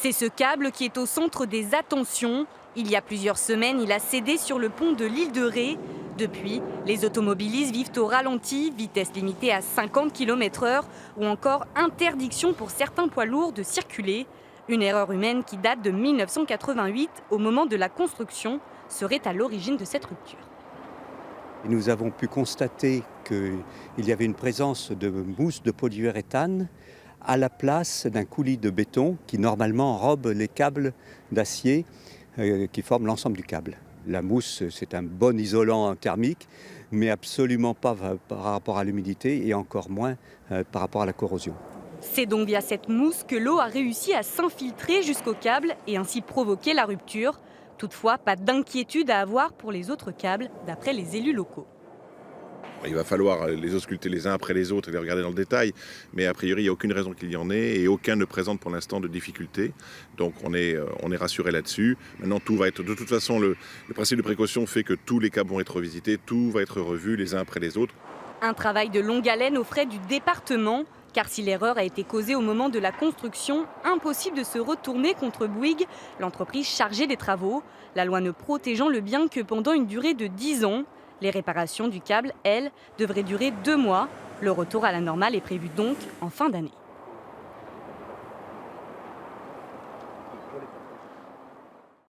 C'est ce câble qui est au centre des attentions. Il y a plusieurs semaines, il a cédé sur le pont de l'île de Ré. Depuis, les automobilistes vivent au ralenti, vitesse limitée à 50 km/h ou encore interdiction pour certains poids lourds de circuler. Une erreur humaine qui date de 1988, au moment de la construction, serait à l'origine de cette rupture. Nous avons pu constater qu'il y avait une présence de mousse de polyuréthane à la place d'un coulis de béton qui normalement enrobe les câbles d'acier qui forment l'ensemble du câble. La mousse, c'est un bon isolant thermique, mais absolument pas par rapport à l'humidité et encore moins par rapport à la corrosion. C'est donc via cette mousse que l'eau a réussi à s'infiltrer jusqu'au câble et ainsi provoquer la rupture. Toutefois, pas d'inquiétude à avoir pour les autres câbles, d'après les élus locaux. Il va falloir les ausculter les uns après les autres et les regarder dans le détail, mais a priori, il n'y a aucune raison qu'il y en ait et aucun ne présente pour l'instant de difficultés. Donc on est rassuré là-dessus. Maintenant, tout va être, de toute façon, le principe de précaution fait que tous les câbles vont être revisités, tout va être revu les uns après les autres. Un travail de longue haleine aux frais du département, car si l'erreur a été causée au moment de la construction, impossible de se retourner contre Bouygues, l'entreprise chargée des travaux, la loi ne protégeant le bien que pendant une durée de 10 ans. Les réparations du câble, elles, devraient durer 2 mois. Le retour à la normale est prévu donc en fin d'année.